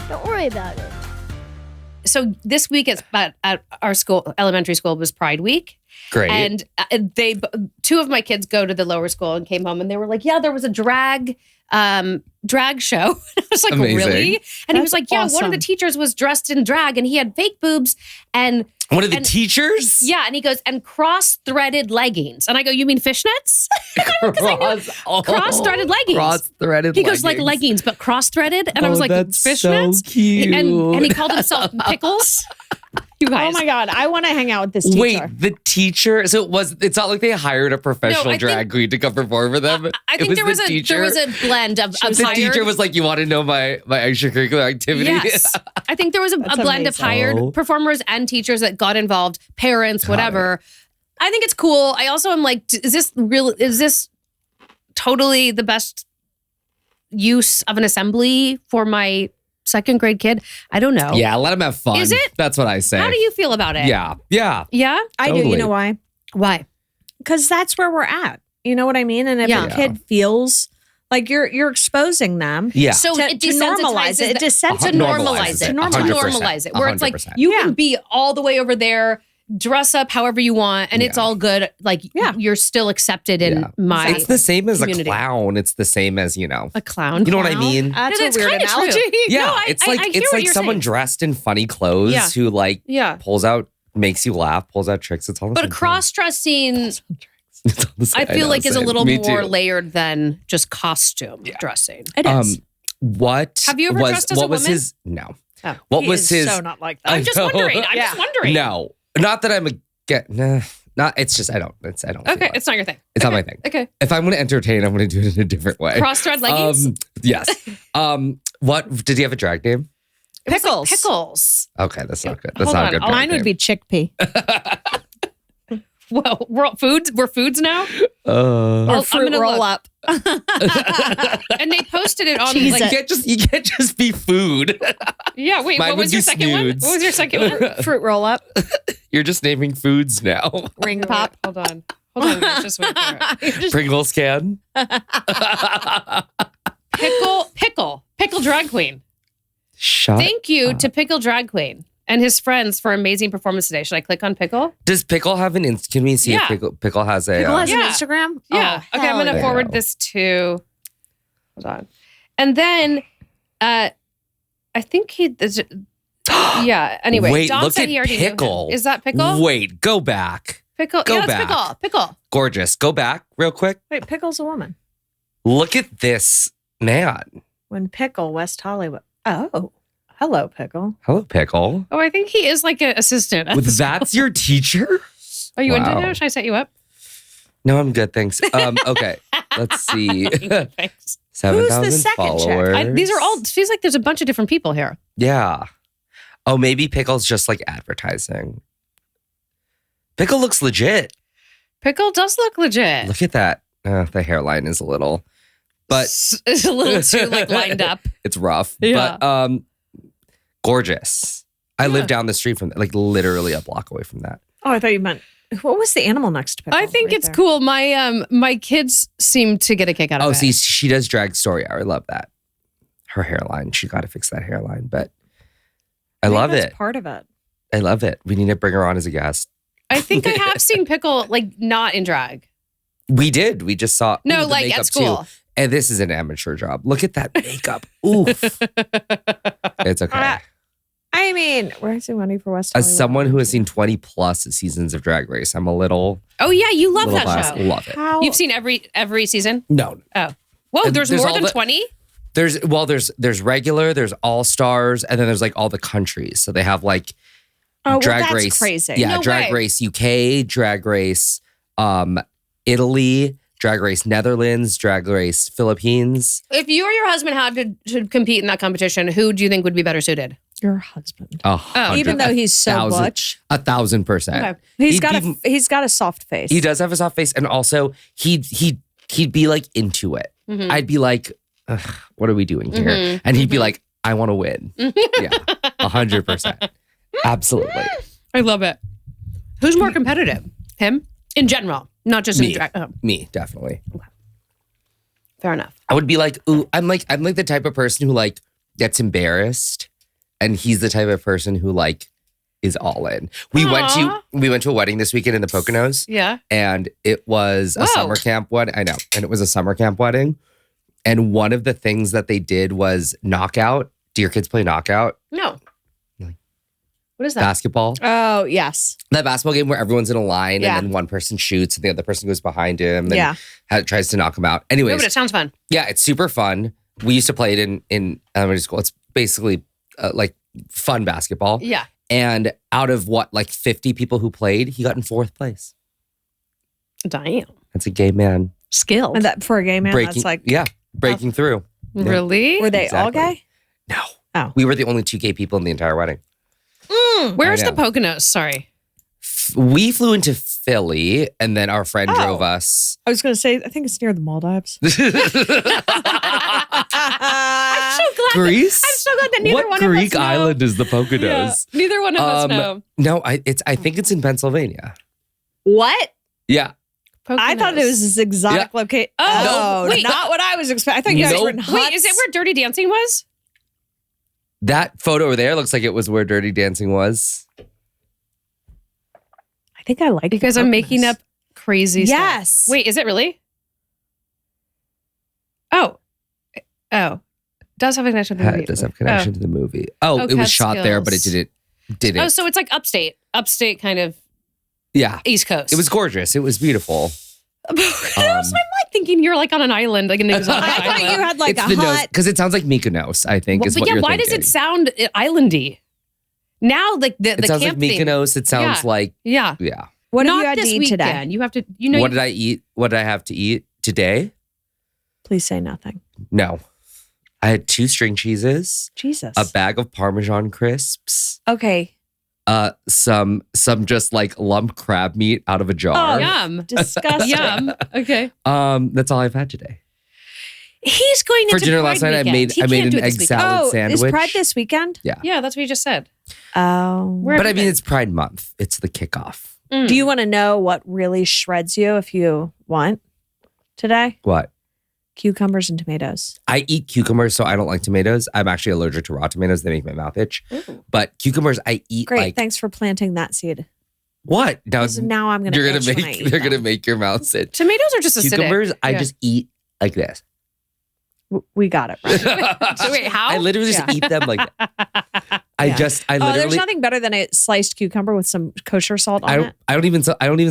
Don't worry about it. So this week at our school, elementary school, was Pride Week. Great. And two of my kids go to the lower school and came home and they were like, yeah, there was a drag show. I was like, Amazing. really? And he was like, yeah, awesome. one of the teachers was dressed in drag and he had fake boobs and one of the teachers? yeah, and he goes, and cross-threaded leggings. And I go, you mean fishnets? Cross-threaded leggings. Cross-threaded He goes, like leggings, but cross-threaded. And I was like, that's fishnets? so cute. And he called himself Pickles. You guys. Oh my God, I want to hang out with this teacher. Wait, the teacher? So it's not like they hired a professional I drag queen to come perform for them. I think there was a blend of The teacher was like, you want to know my extracurricular activity? Yes. I think there was a blend of hired performers and teachers that got involved, parents, whatever. I think it's cool. I also am like, is this totally the best use of an assembly for my second grade kid? I don't know. Yeah, let him have fun. Is it? That's what I say. How do you feel about it? Yeah. Yeah? I do. You know why? Why? Because that's where we're at. You know what I mean? And if a kid feels like you're exposing them. Yeah. So To it normalize it. to normalize it. Where it's like, 100%. you can be all the way over there, dress up however you want, and it's all good. Like, you're still accepted in my It's the same as community. a clown. It's the same as, a clown. You know what I mean? That's It's a weird kinda true. analogy. Yeah. No, I it's hear like what you're someone saying. dressed in funny clothes who pulls out, makes you laugh, pulls out tricks. It's all the But same thing. cross-dressing, It's all the same. I feel like is a same. little Me more too. layered than just costume dressing. It is. What Have you ever dressed as a what was woman? his no? Oh. What He was is his? so not like that. I I'm just know. wondering. I'm just wondering. No, not that I'm not. It's just I don't. I don't. Okay, feel it's not your thing. It's not my thing. Okay. If I'm going to entertain, I'm going to do it in a different way. Cross-thread leggings? Yes. What did he have a drag name? It was like Pickles. Pickles. Okay, that's not good. That's Hold not a on, good. drag Mine would name. be chickpea. Well, we're foods now? Or I'm fruit gonna roll look. up. And they posted it on Cheese like, You can't just be food. yeah, wait, Mine what would was your be second one? snoods. What was your second one? Fruit roll up. You're just naming foods now. Ring pop. Hold on, guys, just wait for it. Pringles can. Pickle drag queen. Shut. Thank you to Pickle Drag Queen and his friends for amazing performance today. Should I click on Pickle? Does Pickle have an Can we see Yeah. if Pickle has a? Pickle has Yeah. an Instagram? Yeah. Oh, Okay, I'm going to hell forward yeah. this to. Hold on. And then, I think he. Yeah. Anyway, Wait, Dom look said at he already knew him. Pickle. Is that Pickle? Wait, go back. Pickle. Go Yeah, back. it's Pickle. Gorgeous. Go back real quick. Wait, Pickle's a woman. Look at this man. When Pickle, West Hollywood. Oh, hello, Pickle. Hello, Pickle. Oh, I think he is like an assistant. at the school. That's your teacher? Are you into Wow. him? Should I set you up? No, I'm good, thanks. Okay, let's see. Thanks. 7,000 Who's the second chick? followers. These are all. It feels like there's a bunch of different people here. Yeah. Oh, maybe Pickle's just like advertising. Pickle looks legit. Pickle does look legit. Look at that. The hairline is a little, but It's a little too like lined up. it's rough. Yeah. But gorgeous. I Yeah. live down the street from that, like literally a block away from that. Oh, I thought you meant, what was the animal next to Pickle? I think right it's there? cool. My kids seem to get a kick out of Oh, it. see, she does drag story hour. I love that. Her hairline. She got to fix that hairline, but I think love that's it. part of it. I love it. We need to bring her on as a guest. I think I have seen Pickle like not in drag. We did. We just saw. No, the like makeup at school. Too. And this is an amateur job. Look at that makeup. Oof. It's okay. I mean, we're raising money for West As Hollywood. someone who has seen 20 plus seasons of Drag Race, I'm a little Oh yeah, you love that biased. show. Love it. How? You've seen every season? No. Oh. Whoa, And there's there's more all than the- 20? There's regular, there's all stars, and then there's like all the countries. So they have like Drag that's Race. crazy. Yeah, No Drag way. Race UK, Drag Race Italy, Drag Race Netherlands, Drag Race Philippines. If you or your husband had to compete in that competition, who do you think would be better suited? Your husband. Even Even though he's so butch. 1,000%. Okay. He's got a soft face. He does have a soft face, and also he'd be like into it. Mhm. I'd be like, "Ugh, what are we doing here?" Mhm. And he'd be like, I want to win. Yeah, 100%. Absolutely. I love it. Who's more competitive? Him? In general, not just in Me. drag. Oh, Me, definitely. fair enough. I would be like, ooh, I'm like the type of person who like gets embarrassed and he's the type of person who like is all in. We went to a wedding this weekend in the Poconos. Yeah. And it was a summer camp wedding. I know. And it was a summer camp wedding. And one of the things that they did was knockout. Do your kids play knockout? No. What is that? Basketball. Oh, yes. That basketball game where everyone's in a line and then one person shoots and the other person goes behind him and tries to knock him out. Anyways. No, but it sounds fun. Yeah, it's super fun. We used to play it in elementary school. It's basically like fun basketball. Yeah. And out of 50 people who played, he got in 4th place. Damn. That's a gay man. Skill. And that for a gay man, that's like breaking through. Really? Were they all gay? No. Oh. We were the only 2 gay people in the entire wedding. Where's the Poconos? Sorry. We flew into Philly and then our friend drove us. I was going to say, I think it's near the Maldives. I'm so glad. Greece? I'm so glad that neither one of us know. What Greek island is the Poconos? Yeah, neither one of us know. No, I think it's in Pennsylvania. What? Yeah. Poconos. I thought it was this exotic location. Oh, wait. Not what I was expecting. I thought you guys were in huts. Wait, is it where Dirty Dancing was? That photo over there looks like it was where Dirty Dancing was. I think I like it. Because I'm making up crazy stuff. Yes. Wait, is it really? Oh. Does have a connection to the movie. It does have a connection to the movie. Oh, it was shot there, but it didn't. Oh, so it's like upstate kind of. Yeah. East Coast. It was gorgeous. It was beautiful. I'm thinking you're like on an island, like an exotic I island. thought you had like it's a hut. Because it sounds like Mykonos, I think, is what you're why thinking. does it sound islandy? Now, like the It sounds like Mykonos. It sounds like... Yeah. Yeah. What have Not you had to this eat weekend. today? You have to, What did I eat? What did I have to eat today? Please say nothing. No. I had 2 string cheeses. Jesus. A bag of Parmesan crisps. Okay. Some just like lump crab meat out of a jar. Oh, yum. Disgusting. Yum. Okay. That's all I've had today. He's going into For dinner Pride last night. weekend. I made an egg weekend. salad sandwich. Is Pride this weekend? Yeah. Yeah, that's what you just said. Oh. But I mean, it's Pride Month. It's the kickoff. Do you want to know what really shreds you if you want today? What? Cucumbers and tomatoes. I eat cucumbers, so I don't like tomatoes. I'm actually allergic to raw tomatoes. They make my mouth itch. Ooh. But cucumbers, I eat. Great. Thanks for planting that seed. What? Now I'm going to. They're gonna make your mouth itch. Tomatoes are just acidic. Cucumbers, I just eat like this. We got it right. So wait, how? I literally just eat them like that. I literally. There's nothing better than a sliced cucumber with some kosher salt on it. I don't even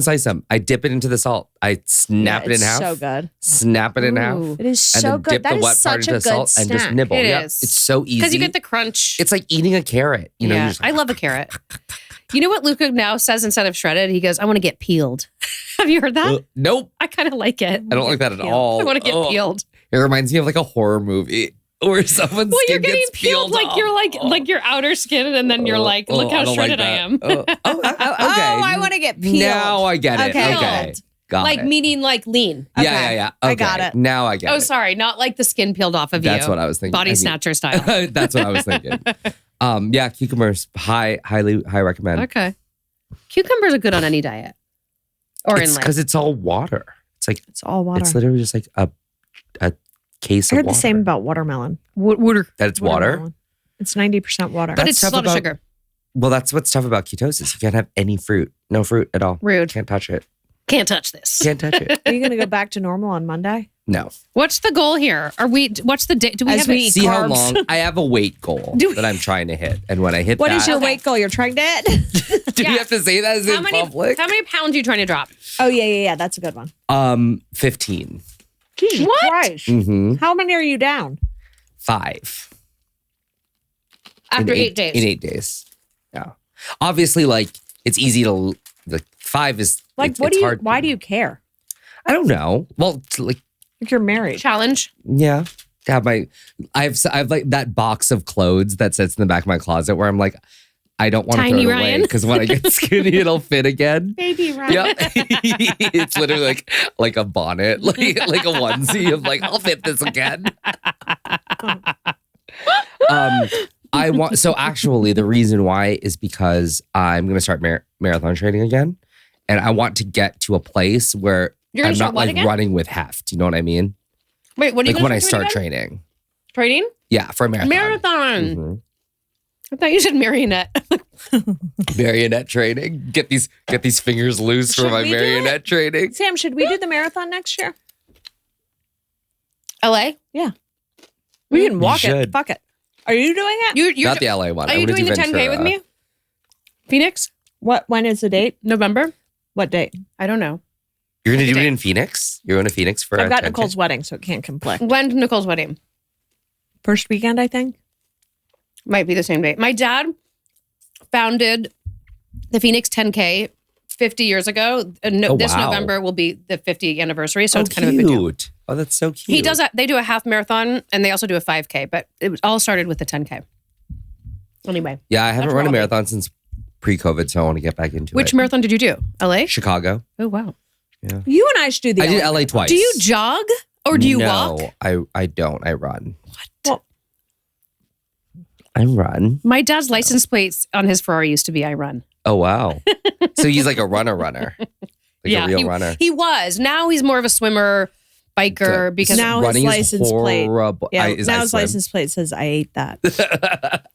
slice them. I dip it into the salt. I snap it in half. So good. Snap it in half. It is so and then good. dip That the is wet part such into a the salt good and just snack. nibble. It Yeah, is. it's so easy. Because you get the crunch. It's like eating a carrot. You know, you're just like, I love a carrot. You know what Luca now says instead of shredded? He goes, I want to get peeled. Have you heard that? Nope. I kind of like it. I don't like that at all. I want to get peeled. It reminds me of like a horror movie where someone's You're skin getting gets peeled like off. you're like your outer skin, and then you're like, look how shredded I am. Okay. I want to get peeled. Now I get it. Okay. Okay. Got like it. meaning like lean. Yeah. Okay. I got it. Now I get it. Oh, sorry, not like the skin peeled off of you. That's what I was thinking. Body snatcher style. That's what I was thinking. Yeah, cucumbers, high recommend. Okay. Cucumbers are good on any diet. Or in because it's all water. It's all water. It's literally just like a case I of heard water. the same about watermelon. Water. That it's water? Watermelon. It's 90% water. But it's a lot of sugar. Well, that's what's tough about ketosis. You can't have any fruit. No fruit at all. Rude. Can't touch it. Can't touch this. Can't touch it. Are you going to go back to normal on Monday? No. What's the goal here? What's the day? Do we As have we a eat See how carbs. long? I have a weight goal that I'm trying to hit. And when I hit What that. is your weight goal? You're trying to hit? Do you have to say that as in public? How many pounds are you trying to drop? Oh, yeah. That's a good one. 15. Jesus What? Christ. Mm-hmm. How many are you down? 5. After 8 days. In 8 days. Yeah. Obviously, like, it's easy to, like, 5 is, Like, it's hard. why do you care? I don't know. Well, like, You're married. Challenge. yeah. I have like that box of clothes that sits in the back of my closet where I'm like, I don't want to throw Tiny it Ryan. away because when I get skinny, it'll fit again. Baby, right? Yeah, it's literally like a bonnet, like a onesie of like, I'll fit this again. So actually, the reason why is because I'm going to start marathon training again, and I want to get to a place where I'm not like running with heft. You know what I mean? Wait, what are you like going when to I start training? Training? Yeah, for a marathon. Marathon. Mm-hmm. I thought you said marionette. Marionette training. Get these fingers loose for my marionette training. Sam, should we do the marathon next year? LA? Yeah. We can walk it. Fuck it. Are you doing it? You're not the LA one. Are you doing the 10K with me? Phoenix? When is the date? November? What date? I don't know. You're going to do it in Phoenix? You're going to Phoenix for I've got 10K? Nicole's wedding, so it can't conflict. When's Nicole's wedding? First weekend, I think. Might be the same day. My dad founded the Phoenix 10K 50 years ago. This November will be the 50th anniversary, so it's kind of a big deal. Oh, that's so cute. He does. They do a half marathon, and they also do a 5K, but it all started with the 10K. Anyway. Yeah, I haven't run a marathon since pre-COVID, so I want to get back into it. Which marathon did you do? LA? Chicago. Oh, wow. Yeah. You and I should do the I did LA twice. Do you jog or do you walk? No, I don't. I run. What? Well, I run. My dad's license plates on his Ferrari used to be I run. Oh, wow. So he's like a runner. Like a real runner. He was. Now he's more of a swimmer, biker, because now his license plate. Yeah, now his license plate says I ate that.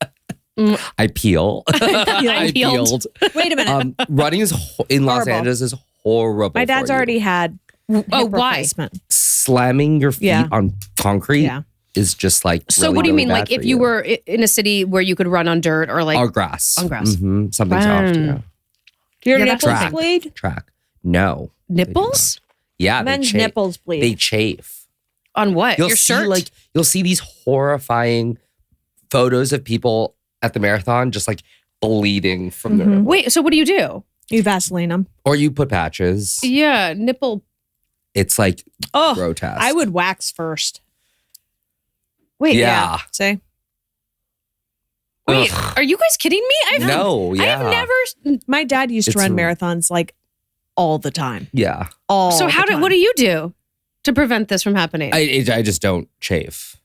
I peel. I peeled. Wait a minute. Running in Los Angeles is horrible. My dad's already had why? Slamming your feet on concrete is just like So really, what do you really mean? Like if you were in a city where you could run on dirt or like... Or grass. On grass. Mm-hmm. Something soft, yeah. Your nipples bleed? Track. No. Nipples? Yeah. Men's nipples bleed. They chafe. On what? Your shirt? You'll see these horrifying photos of people at the marathon just like bleeding from their nipples. Wait, so what do? You Vaseline them. Or you put patches. Yeah, nipple. It's like grotesque. I would wax first. Wait, yeah. Say. Wait, are you guys kidding me? I've never. My dad used to run marathons like all the time. Yeah. So what do you do to prevent this from happening? I just don't chafe.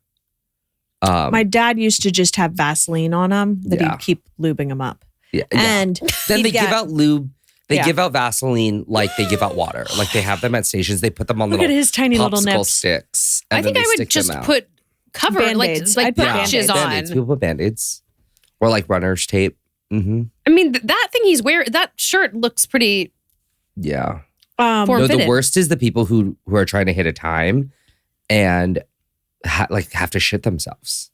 My dad used to just have Vaseline on them that he'd keep lubing them up. Yeah. And then they give out lube. They give out Vaseline like they give out water. Like they have them at stations. They put them on Look little at his tiny little popsicle nips. sticks. I think I would just put cover Band-Aids. like patches on. Band-Aids. People put Band-Aids. Or like runner's tape. Mm-hmm. I mean, that thing he's wearing, that shirt looks pretty. Yeah. No, the worst is the people who are trying to hit a time and have to shit themselves.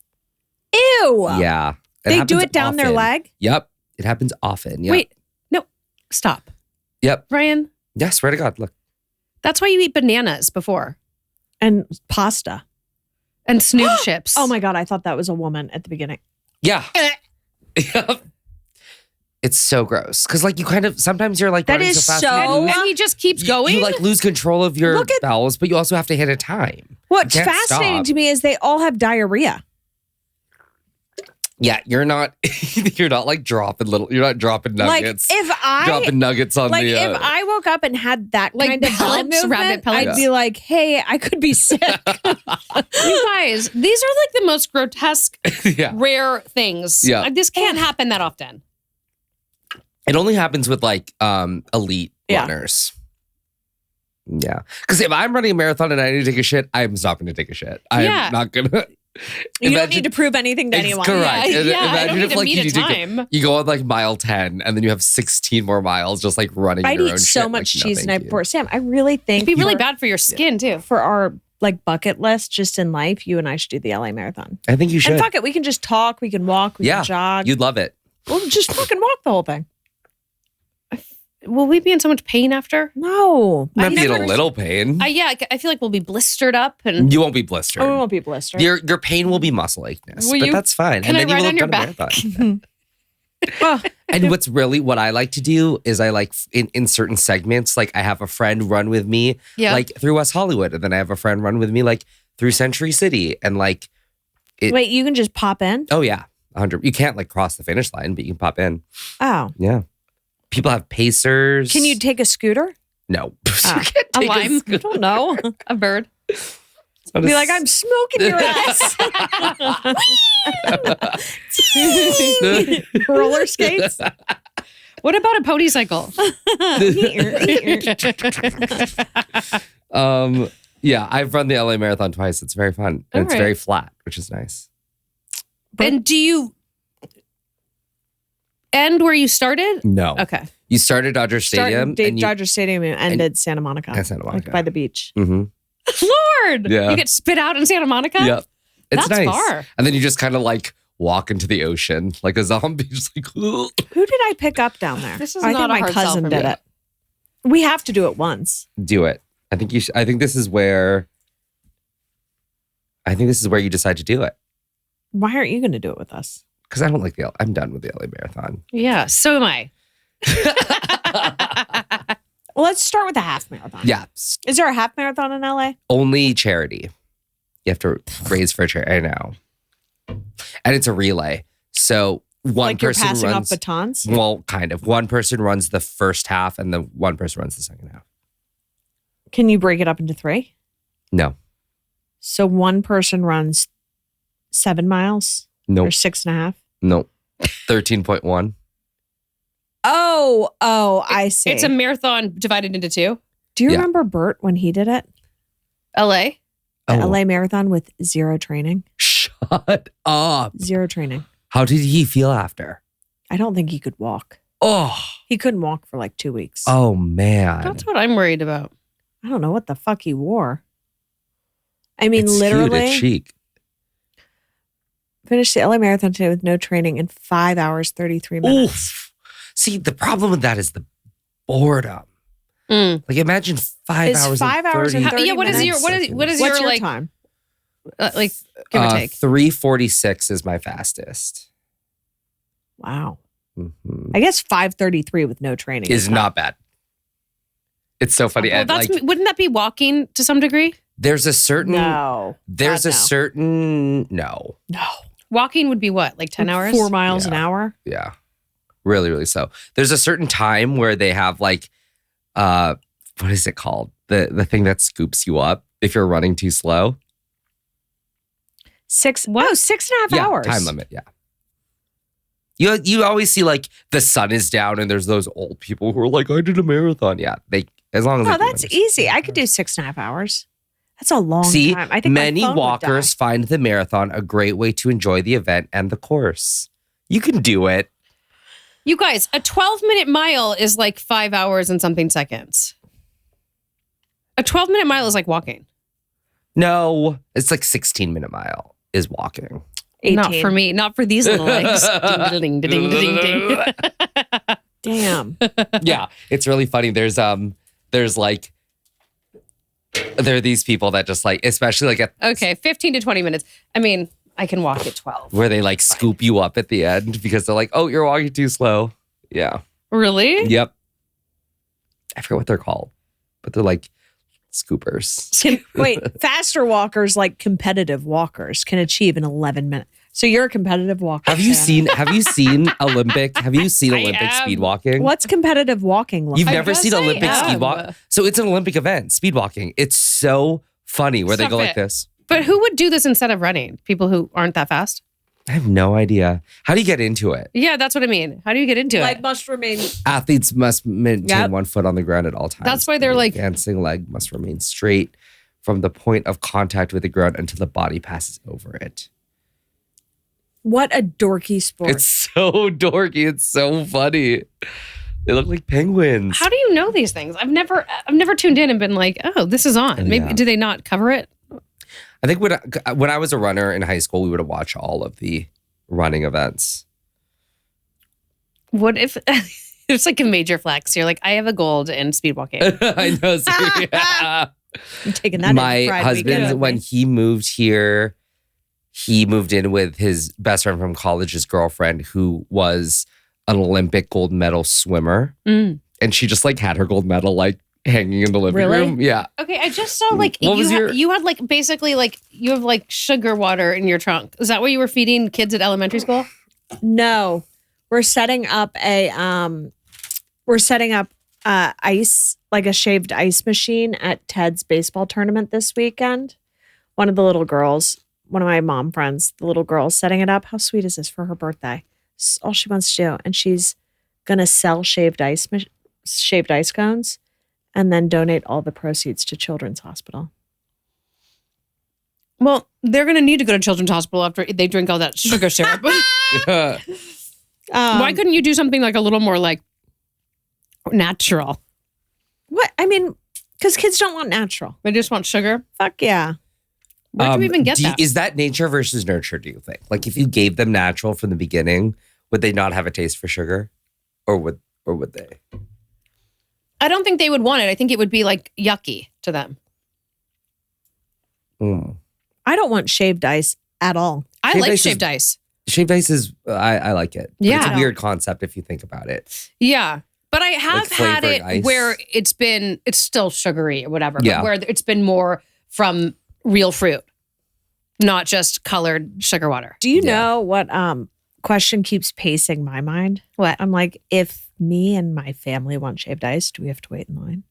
Ew. Yeah. They do it down their leg? Yep. It happens often. Yep. Wait, no, stop. Yep. Ryan? Yeah, swear to God, look. That's why you eat bananas before. And pasta. And Snoop chips. Oh my God, I thought that was a woman at the beginning. Yeah. It's so gross. Because like you kind of, sometimes you're like that running is so fast. And he just keeps going. You like lose control of your bowels, but you also have to hit a time. What's fascinating to me is they all have diarrhea. Yeah, you're not like dropping nuggets. Like if I dropping nuggets on like the if I woke up and had that like kind of pellets, rabbit pellets, I'd be like, hey, I could be sick. You guys, these are like the most grotesque, rare things. Yeah. This can't happen that often. It only happens with like elite runners. Yeah. Because if I'm running a marathon and I need to take a shit, I'm stopping to take a shit. I'm not gonna. You don't need to prove anything to anyone. Correct. Imagine if like you go on like mile 10 and then you have 16 more miles just like running your own shit. I'd eat so much cheese the night before. Sam, I really think it'd be really bad for your skin too. For our like bucket list just in life, you and I should do the LA Marathon. I think you should. And fuck it, we can just talk, we can walk, we can jog. You'd love it. We'll just fucking walk the whole thing. Will we be in so much pain after? No. Might be in a little pain. I feel like we'll be blistered up. And you won't be blistered. Oh, we won't be blistered. Your pain will be muscle aches, but that's fine. Can and then I you ride will on have your done a marathon. And what I like to do is I like in certain segments, like I have a friend run with me like through West Hollywood, and then I have a friend run with me like through Century City, and like wait, you can just pop in? Oh yeah, 100. You can't like cross the finish line, but you can pop in. Oh yeah. People have pacers. Can you take a scooter? No. A lime? I don't know. A bird. Be like, I'm smoking your ass. Roller skates. What about a pony cycle? Yeah, I've run the LA Marathon twice. It's very fun. And it's very flat, which is nice. And do you end where you started? No. Okay. You started Dodger Stadium. Dodger Stadium and ended Santa Monica. And Santa Monica. Like by the beach. Mm-hmm. Lord! Yeah. You get spit out in Santa Monica? Yep. It's That's nice. far. And then you just kind of like walk into the ocean like a zombie. Just like, who did I pick up down there? This is I not think a my hard sell cousin for did me. it. We have to do it once. do it. I think you should. I think this is where you decide to do it. Why aren't you going to do it with us? Because I don't like I'm done with the LA Marathon. Yeah, so am I. Well, let's start with the half marathon. Yeah. Is there a half marathon in LA? Only charity. You have to raise for charity. I know. And it's a relay. So one Like you're person passing runs. off batons? Well, kind of. One person runs the first half and the one person runs the second half. Can you break it up into 3? No. So one person runs 7 miles? Nope. Or 6.5? Nope. 13.1. Oh, I see. It's a marathon divided into 2. Do you Yeah. remember Bert when he did it? LA? The Oh. LA Marathon with 0 training? Shut up. 0 training. How did he feel after? I don't think he could walk. Oh. He couldn't walk for like 2 weeks. Oh, man. That's what I'm worried about. I don't know what the fuck he wore. I mean, It's cute, literally it's chic. finished the LA Marathon today with no training in 5 hours, 33 minutes. Oof. See, the problem with that is the boredom. Mm. Like, imagine 5 Is hours 5 and 30 hours and 30 Yeah, what is your minutes? what is What's your your like time? like give or take? 3:46 is my fastest. Wow. Mhm. I guess 5:33 with no training Is not bad. It's so funny. Well, And, that's like, wouldn't that be walking to some degree? there's a certain No. there's God, a no. certain no. No. Walking would be what, like 10 Like hours? 4 miles an Yeah. hour? Yeah. Really, really so. There's a certain time where they have like what is it called? The thing that scoops you up if you're running too slow. 6.5 Yeah, hours. time limit, yeah. You always see like the sun is down and there's those old people who are like, I did a marathon. Yeah, they as long as Oh, they do that's it. easy. I could do 6.5 hours. That's a long See, time. I think my many phone would walkers die. find the marathon a great way to enjoy the event and the course. You can do it. You guys, a 12-minute mile is like 5 hours and something seconds. A 12-minute mile is like walking. No, it's like 16-minute mile is walking. 18. Not for me. Not for these little legs. Ding, ding, ding, ding, ding. Damn. Yeah, it's really funny. There are these people that just like, especially like Okay, 15 to 20 minutes. I mean, I can walk at 12. where they like scoop you up at the end because they're like, oh, you're walking too slow. Yeah. Really? Yep. I forget what they're called, but they're like scoopers. Wait, faster walkers like competitive walkers can achieve in 11 minutes. So you're a competitive walker. Have you Shannon. seen Olympic Olympic am. speed walking? What's competitive walking like? You've I never guess seen I Olympic speed am. walk? So it's an Olympic event, speed walking. It's so funny where they Stop go like it. this. But who would do this instead of running? People who aren't that fast? I have no idea. How do you get into it? Yeah, that's what I mean. How do you get into Leg it? must remain. Athletes must maintain Yep. 1 foot on the ground at all times. That's why they're The like- advancing leg must remain straight from the point of contact with the ground until the body passes over it. What a dorky sport. It's so dorky. It's so funny. They look like penguins. How do you know these things? I've never tuned in and been like, oh, this is on. Maybe Yeah. do they not cover it? I think when I was a runner in high school, we would watch all of the running events. What if it's like a major flex? You're like, I have a gold in speed walking. I know. So, yeah. I'm taking that My in Pride husband, weekend. when he moved here, he moved in with his best friend from college's girlfriend, who was an Olympic gold medal swimmer. Mm. And she just like had her gold medal like hanging in the living Really? room. Yeah. Okay, I just saw like What was you had like basically like you have like sugar water in your trunk. Is that what you were feeding kids at elementary school? No, we're setting up ice, like a shaved ice machine at Ted's baseball tournament this weekend. One of the little girls, one of my mom friends, the little girl setting it up. How sweet is this for her birthday? It's all she wants to do. And she's going to sell shaved ice cones and then donate all the proceeds to Children's Hospital. Well, they're gonna need to go to Children's Hospital after they drink all that sugar syrup. Why couldn't you do something like a little more like natural? What? I mean, because kids don't want natural. They just want sugar? Fuck yeah. Where do we even get that? Is that nature versus nurture, do you think? Like if you gave them natural from the beginning, would they not have a taste for sugar? Or would they? I don't think they would want it. I think it would be like yucky to them. I don't want shaved ice at all. I like shaved ice. Shaved ice is, I like it. But Yeah. it's a weird concept if you think about it. Yeah. But I have Like had flavored it ice. where it's still sugary or whatever, Yeah. but where it's been more from real fruit, not just colored sugar water. Do you know what question keeps pacing my mind? What? I'm like, if me and my family want shaved ice, do we have to wait in line?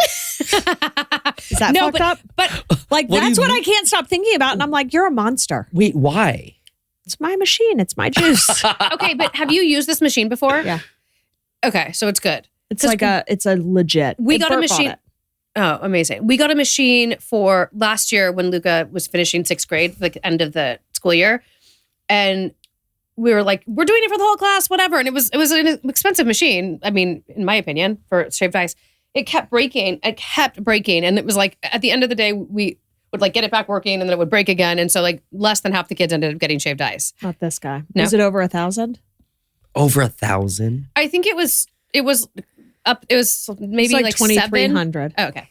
Is that fucked up? But like, What do that's you what mean? I can't stop thinking about. And I'm like, you're a monster. Wait, why? It's my machine. It's my juice. okay, but have you used this machine before? Yeah. Okay, so it's good. It's like it's a legit. We got a Bert bought machine. it. Oh, amazing. We got a machine for last year when Luca was finishing 6th grade, like end of the school year. And we were like, we're doing it for the whole class, whatever. And it was an expensive machine. I mean, in my opinion, for shaved ice. It kept breaking. And it was like, at the end of the day, we would like get it back working and then it would break again. And so like less than half the kids ended up getting shaved ice. Not this guy. No. Was it over 1,000? Over 1,000? I think it was up. It was maybe It's like 2,300. Oh, okay.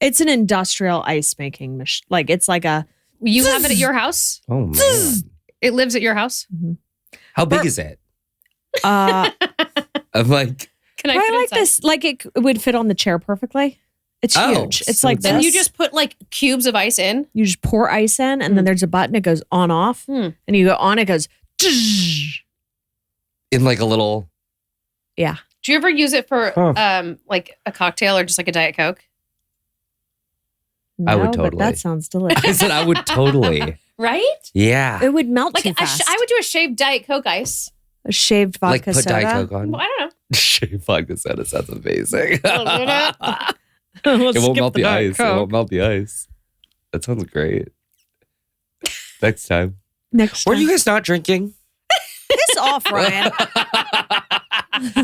It's an industrial ice making machine. Like it's like a. You have it at your house? Oh, man. It lives at your house? How big is it? Uh, I'm like, Can I I fit like inside? this. Like it would fit on the chair perfectly. It's Oh, huge. It's so like it's- And this. you just put like cubes of ice in? You just pour ice in, and then there's a button. It goes on off, and you go on. It goes. in like a little. Yeah. Do you ever use it for like a cocktail or just like a Diet Coke? No, I would But totally. that sounds delicious. I said I would totally. Right? Yeah. It would melt Like too fast. I would do a shaved Diet Coke ice. A shaved Like vodka put soda. Diet Coke on. Well, I don't know. Shaved vodka soda sounds amazing. We'll It won't skip melt the Diet ice. It Coke. won't melt the ice. That sounds great. Next time. Next Were time. you guys not drinking? Piss off, Ryan.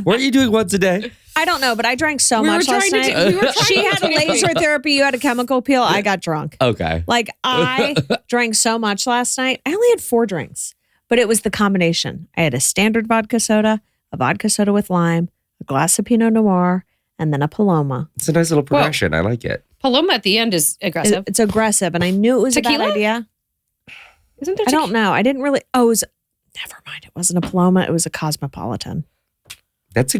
Weren't you doing once a day? I don't know, but I drank so We were much last trying to night. do- we were trying She to had a do- laser therapy. You had a chemical peel. I got drunk. Okay. Like I drank so much last night. I only had 4 drinks, but it was the combination. I had a standard vodka soda, a vodka soda with lime, a glass of Pinot Noir, and then a Paloma. It's a nice little progression. I like it. Paloma at the end is aggressive. It's aggressive, and I knew it was a Tequila? bad idea. Isn't there I don't know. I didn't really. Oh, it was. Never mind. It wasn't a Paloma. It was a Cosmopolitan. That's a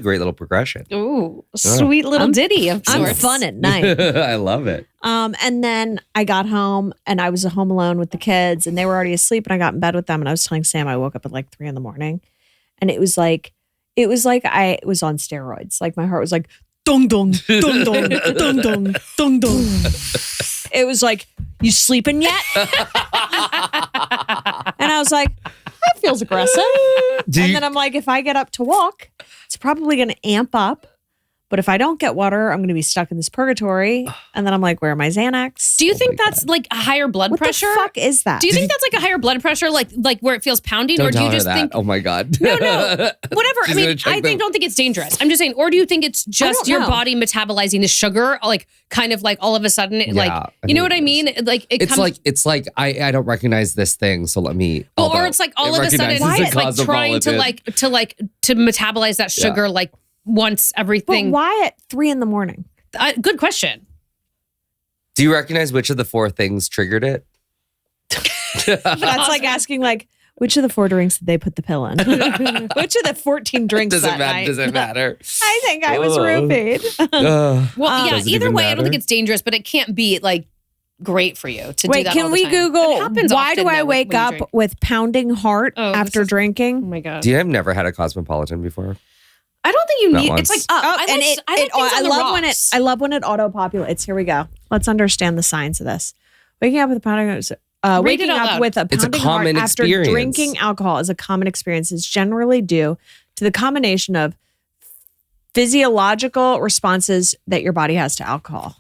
great little progression. Ooh, sweet little ditty of I'm sorts. fun at night. I love it. And then I got home and I was home alone with the kids and they were already asleep and I got in bed with them and I was telling Sam I woke up at like 3 a.m. and it was like I was on steroids. Like my heart was like dong dong dong dong dong dong dong dong. It was like, you sleeping yet? And I was like, that feels aggressive. Then I'm like, if I get up to walk, it's probably going to amp up. But if I don't get water, I'm going to be stuck in this purgatory. And then I'm like, where are my Xanax? Do you think that's like a higher blood What pressure? the fuck is that? Do you think that's like a higher blood pressure, like where it feels pounding, Don't or do tell you her just that. think? Oh my God. No, whatever. She's I mean, gonna check I them. don't think it's dangerous. I'm just saying, or do you think it's just don't your know. body metabolizing the sugar, like kind of like all of a sudden, like I you know think what I it mean? Like It's like I don't recognize this thing, so let me. Well, although or it's like all it of a sudden, recognizes it's the like trying to cosmopolitan. to metabolize that sugar like once But everything. why at 3 a.m? Good question. Do you recognize which of the 4 things triggered it? That's like asking like, which of the 4 drinks did they put the pill in? Which of the 14 drinks Doesn't that matter. night? Doesn't matter. I think I was Oh. roofied. Well, yeah. Does it Either even way, I don't think matter? it's dangerous, but it can't be like great for you to do Wait, that. can all we the time. It Google happens why often, do I though, wake when you up drink. with pounding heart Oh, this after is- Oh drinking? my god! Do you have never had a cosmopolitan before? I don't think you Not need. once. It's like Oh, and I love when I love when it auto populates. Here we go. Let's understand the science of this. Waking up with a pounding Read waking it out up loud. with a It's a pounding heart common after experience. drinking alcohol is a common experience. It's generally due to the combination of physiological responses that your body has to alcohol.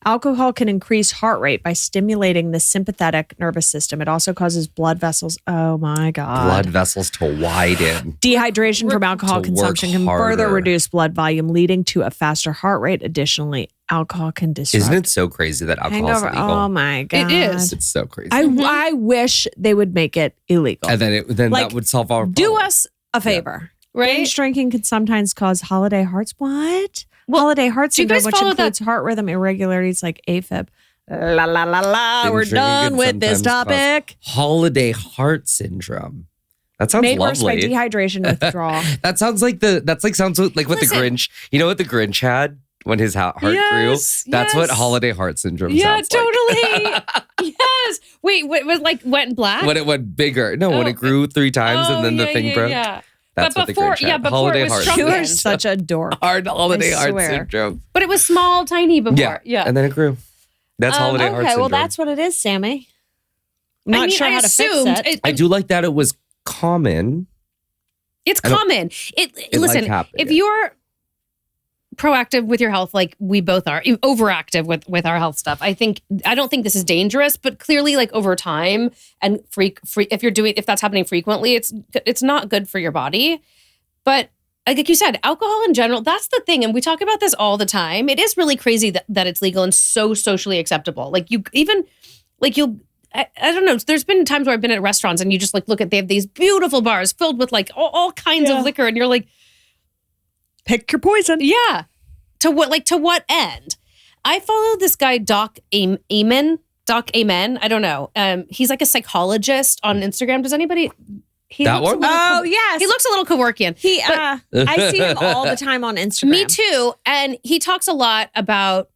Alcohol can increase heart rate by stimulating the sympathetic nervous system. It also causes blood vessels. Oh my God. Blood vessels to widen. Dehydration from alcohol consumption can further harder. reduce blood volume, leading to a faster heart rate. Additionally, alcohol can disrupt. Isn't it so crazy that alcohol is illegal? Oh my God. It is. It's so crazy. I wish they would make it illegal. and then that would solve our problem. Do us a favor. Right? Binge drinking can sometimes cause holiday hearts. What? Holiday heart do you syndrome, guys which follow includes heart rhythm irregularities like AFib. La la la la. Binge We're drinking done can with this sometimes cause topic. Holiday heart syndrome. That sounds Made worse by lovely. dehydration and withdrawal. That sounds like sounds like what the Grinch. You know what the Grinch had when his heart grew? That's what holiday heart syndrome sounds like. Yeah, totally. Yes. Wait, what went black? When it went bigger. No, when it grew 3 times and then the thing broke. Yeah. That's But what before- the Grinch had. before Holiday it was heart shrunken. You syndrome. are such a dork. Holiday I heart swear. syndrome. But it was small, tiny before. Yeah. And then it grew. That's holiday heart Okay, syndrome. well, that's what it is, Sammy. Not sure I how to fix assumed it. I do like that it was common. It's I don't- common. Listen, happened, if yeah. you're proactive with your health, like we both are, overactive with our health stuff, I don't think this is dangerous, but clearly, like over time and if that's happening frequently, it's not good for your body. But like you said, alcohol in general, that's the thing. And we talk about this all the time. It is really crazy that it's legal and so socially acceptable. Like I don't know. There's been times where I've been at restaurants and you just like look at, they have these beautiful bars filled with like all kinds of liquor. And you're like, Pick your poison. yeah. To what end? I follow this guy, Doc Amen. I don't know. He's like a psychologist on Instagram. Does anybody? That one? Oh, yes. He looks a little Kevorkian. I see him all the time on Instagram. Me too. And he talks a lot about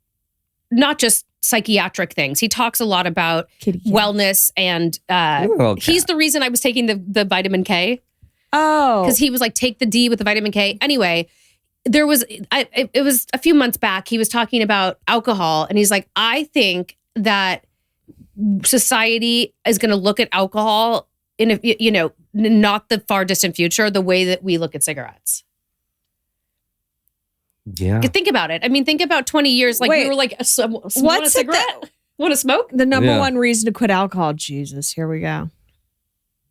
not just psychiatric things. He talks a lot about wellness and he's the reason I was taking the vitamin K. Oh. Because he was like, take the D with the vitamin K. Anyway, it was a few months back. He was talking about alcohol and he's like, I think that society is going to look at alcohol in a, not the far distant future, the way that we look at cigarettes. Yeah. Think about it. I mean, think about 20 years. Like we were like, want a cigarette? Want to smoke? The number one reason to quit alcohol. Jesus, here we go.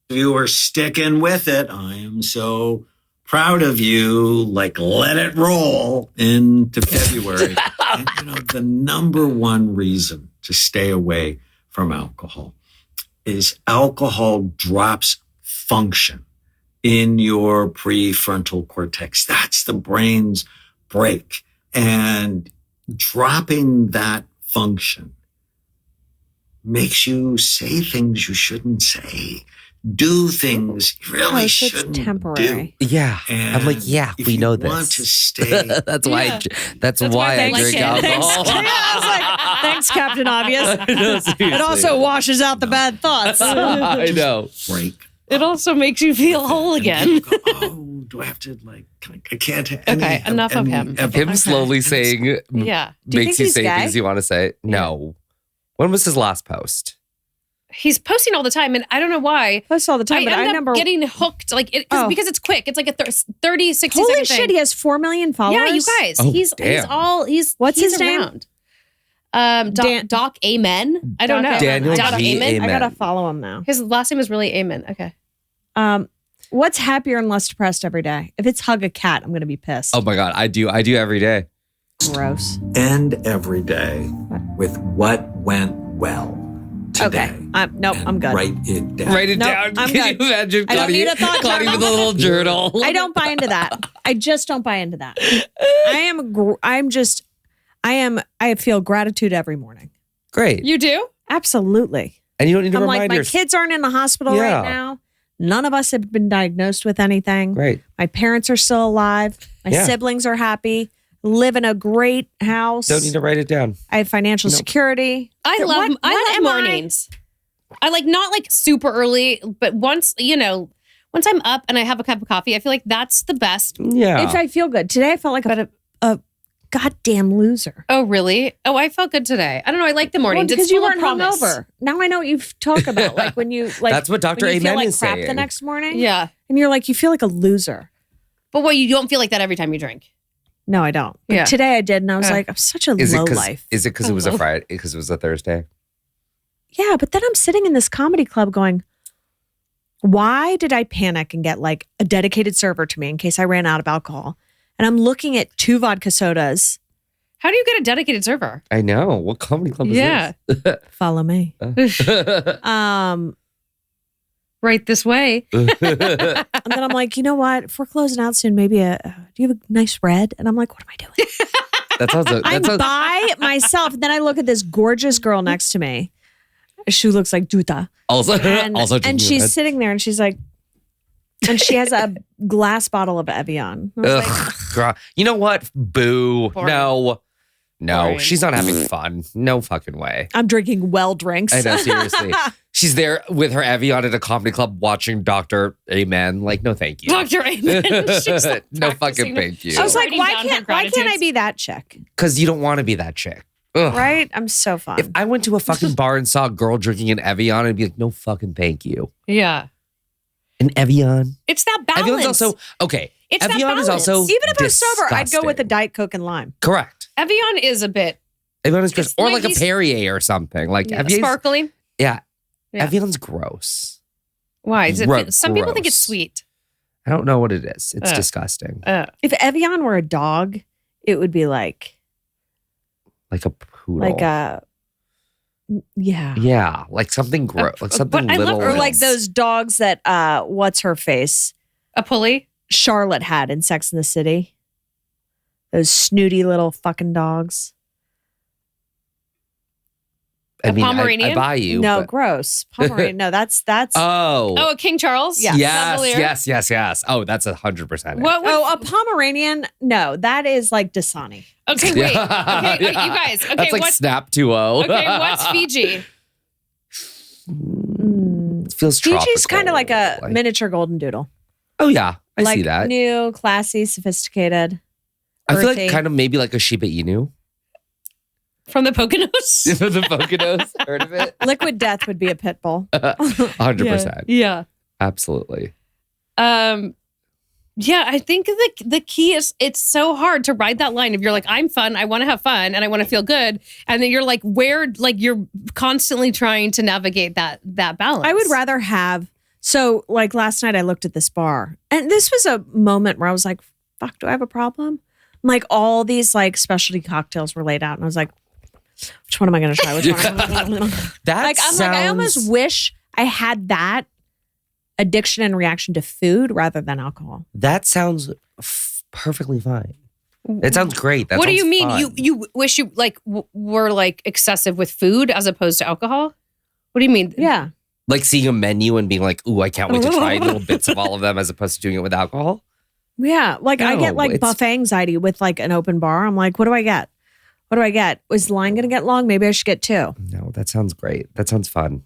You are sticking with it. I am so proud of you. Like, let it roll into February. And, the number one reason to stay away from alcohol is alcohol drops function in your prefrontal cortex. That's the brain's break. And dropping that function makes you say things you shouldn't say, do things you really shouldn't temporary. do. Yeah. And I'm like, yeah, if we know you this. want to stay. That's why I drink alcohol. I was like, thanks, Captain Obvious. It also washes out the bad thoughts. I know. Break. It also makes you feel whole again. Go, oh, do I have to I can't. Okay, enough of him. Him slowly saying Yeah. makes you say gay? things you want to say. No. When was his last post? He's posting all the time, and I don't know why. Posts all the time, but I end up remember getting hooked, because it's quick. It's like a 30, 60 Holy second shit, thing. he has 4 million followers. Yeah, you guys. Oh, he's damn. What's his name? around. Doc Amen. I don't know. Daniel Doc G. Amen. I gotta follow him now. His last name is really Amen. Okay. What's happier and less depressed every day? If it's hug a cat, I'm gonna be pissed. Oh my God. I do every day. Gross. End every day with what went well today. Okay. Nope, I'm good. Write it down. Write it Nope, down. I'm Can good. you imagine I don't need a thought Kottie journal. with a little journal? I don't buy into that. I just don't buy into that. I feel gratitude every morning. Great. You do? Absolutely. And you don't need to I'm like, remind my yourself. kids aren't in the hospital Yeah. right now. None of us have been diagnosed with anything. Great. My parents are still alive. My Yeah. siblings are happy. Live in a great house. Don't need to write it down. I have financial security. I love am mornings. I like not like super early, but once I'm up and I have a cup of coffee, I feel like that's the best. Yeah. If I feel good. Today I felt like a goddamn loser. Oh, really? Oh, I felt good today. I don't know. I like the mornings. Because it's you full weren't of promise. hungover. Now I know what you talk about. Like when you like That's what Dr. when you feel Amen like is crap the saying. next morning. Yeah. And you're like, you feel like a loser. But you don't feel like that every time you drink. No, I don't. But today I did, and I was like, I'm such a low life. Is it because it was a Friday? Because it was a Thursday? Yeah, but then I'm sitting in this comedy club going, why did I panic and get like a dedicated server to me in case I ran out of alcohol? And I'm looking at 2 vodka sodas. How do you get a dedicated server? I know. What comedy club is this? Follow me. Right this way. And then I'm like, you know what? If we're closing out soon, maybe do you have a nice red? And I'm like, what am I doing? I'm by myself. And then I look at this gorgeous girl next to me. She looks like Duta. And she's sitting there and she's like, and she has a glass bottle of Evian. Like, you know what? Boo. Boring. No. Boring. She's not having fun. No fucking way. I'm drinking well drinks. I know, seriously. She's there with her Evian at a comedy club watching Dr. Amen. Like, no thank you. Dr. Amen. She's like no fucking thank you. I was like, why can't I be that chick? Because you don't want to be that chick. Ugh. Right? I'm so fun. If I went to a fucking bar and saw a girl drinking an Evian, I'd be like, no fucking thank you. Yeah. An Evian? It's that balance. Evian's also, okay. It's Evian that balance. is also even if disgusting. I'm sober, I'd go with a Diet Coke and lime. Correct. Evian is a bit. Evian is gross. Or like a Perrier or something. Like Evian's, sparkling. Yeah. Yeah. Evian's gross. Why? Some people think it's sweet. I don't know what it is. It's disgusting. If Evian were a dog, it would be like a poodle. Like a, yeah. Yeah, like something gross. Like something little. Or like those dogs that, what's her face? A pulley? Charlotte had in Sex and the City. Those snooty little fucking dogs. I mean, Pomeranian? I buy you. No, but... gross. Pomeranian. No, that's. Oh, a King Charles? Yeah. Yes. Oh, that's 100%. A Pomeranian? No, that is like Dasani. Okay, wait. Okay, you guys. Okay, that's like Snap 2.0. Okay, what's Fiji? It feels tropical. Fiji's kind of like a miniature golden doodle. Oh yeah, I see that. New, classy, sophisticated. I feel like kind of maybe like a Shiba Inu. From the Poconos? The Poconos. Heard of it? Liquid Death would be a pit bull. 100%. Yeah. Absolutely. Yeah, I think the key is it's so hard to ride that line. If you're like, I'm fun, I want to have fun, and I want to feel good, and then you're like, you're constantly trying to navigate that balance. I would rather have. So, like last night, I looked at this bar, and this was a moment where I was like, "Fuck, do I have a problem?" Like all these like specialty cocktails were laid out, and I was like, "Which one am I going to try? Which one?" I almost wish I had that addiction and reaction to food rather than alcohol. That sounds perfectly fine. It sounds great. What do you mean? Fun. You wish you like were like excessive with food as opposed to alcohol? What do you mean? Yeah. Like seeing a menu and being like, ooh, I can't wait to try little bits of all of them as opposed to doing it with alcohol? Yeah. Like I get like buffet anxiety with like an open bar. I'm like, what do I get? What do I get? Is the line going to get long? Maybe I should get 2. No, that sounds great. That sounds fun.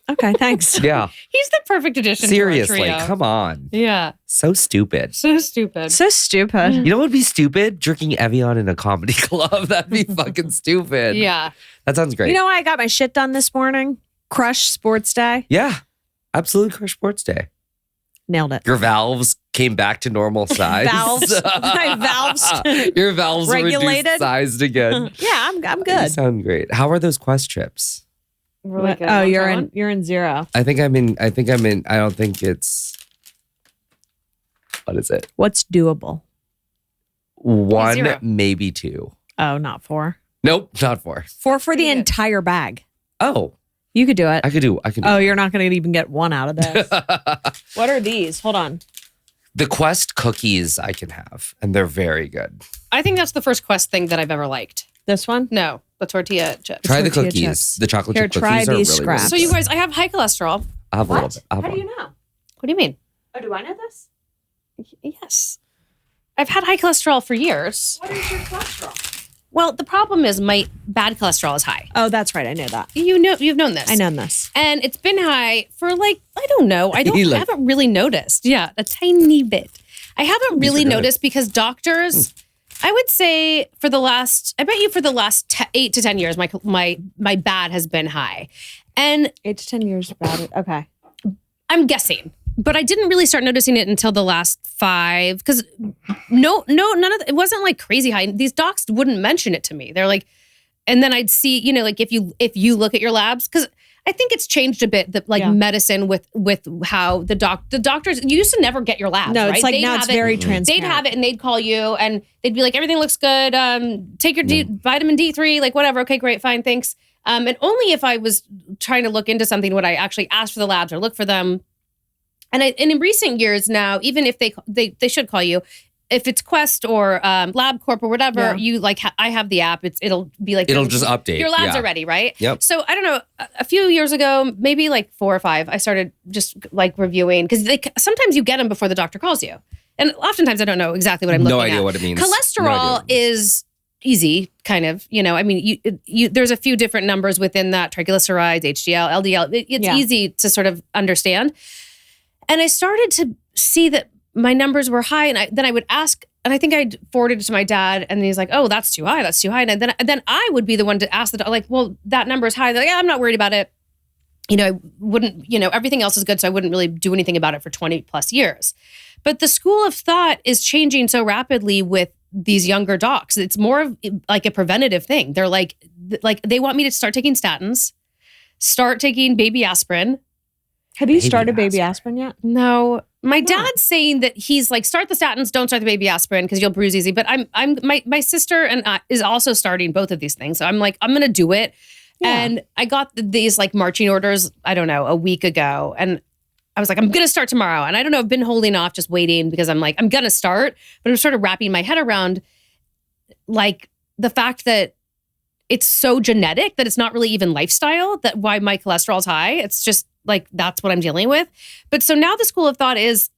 Okay, thanks. Yeah. He's the perfect addition Seriously, to our trio. come on. Yeah. So stupid. So stupid. So stupid. You know what would be stupid? Drinking Evian in a comedy club. That'd be fucking stupid. Yeah. That sounds great. You know why I got my shit done this morning? Crush Sports Day. Yeah. Absolutely Crush Sports Day. Nailed it. Your valves came back to normal size. My valves. Your valves regulated. Reduced sized again. Yeah, I'm good. You sound great. How are those Quest trips? Really good. Oh, you're in 0. I think I'm in. I don't think it's. What is it? What's doable? 1, 0. maybe 2. Oh, not 4. Nope, not 4. 4 for the entire bag. Oh, you could do it. I could do. Oh, you're not going to even get 1 out of this. What are these? Hold on. The Quest cookies I can have, and they're very good. I think that's the first Quest thing that I've ever liked. This one? No, the tortilla chips. Try the Tortilla cookies. chips. The chocolate Here, chip try cookies are these really scraps. good. So you guys, I have high cholesterol. I have a little bit. How do you know? What do you mean? Oh, do I know this? Yes. I've had high cholesterol for years. What is your cholesterol? Well, the problem is my bad cholesterol is high. Oh, that's right. I know that. You've known this. I know this. And it's been high for I don't know. I haven't really noticed. Yeah, a tiny bit. I haven't really noticed because doctors, I would say for the last 8 to 10 years, my bad has been high. And 8 to 10 years about it. Okay. I'm guessing. But I didn't really start noticing it until the last 5, because none of it wasn't like crazy high. These docs wouldn't mention it to me. They're like, and then I'd see, like if you look at your labs, because I think it's changed a bit, medicine with how the doctors, you used to never get your labs, no, right? It's like now it's very transparent. They'd have it and they'd call you and they'd be like, everything looks good. Take your vitamin D3, like whatever. Okay, great, fine, thanks. And only if I was trying to look into something would I actually ask for the labs or look for them. And in recent years now, even if they should call you, if it's Quest or LabCorp or whatever, you like, I have the app. It'll be like it'll just update. Your labs are ready, right? Yep. So I don't know. A few years ago, maybe like 4 or 5, I started just like reviewing because sometimes you get them before the doctor calls you, and oftentimes I don't know exactly what I'm looking at. No idea what it means. Cholesterol is easy, kind of. I mean, you there's a few different numbers within that: triglycerides, HDL, LDL. It's easy to sort of understand. And I started to see that my numbers were high, and then I would ask, and I think I forwarded it to my dad, and he's like, "Oh, that's too high. That's too high." And then I would be the one to ask the doctor, like, "Well, that number is high." They're like, "Yeah, I'm not worried about it." I wouldn't. Everything else is good, so I wouldn't really do anything about it for 20 plus years. But the school of thought is changing so rapidly with these younger docs. It's more of like a preventative thing. They're like they want me to start taking statins, start taking baby aspirin. Have you started baby aspirin yet? No. My dad's saying that he's like, start the statins, don't start the baby aspirin because you'll bruise easy. But my sister and I is also starting both of these things. So I'm like, I'm going to do it. Yeah. And I got these like marching orders, I don't know, a week ago. And I was like, I'm going to start tomorrow. And I don't know, I've been holding off just waiting because I'm like, I'm going to start. But I'm sort of wrapping my head around like the fact that it's so genetic that it's not really even lifestyle, that why my cholesterol's high. It's just like, that's what I'm dealing with. But so now the school of thought is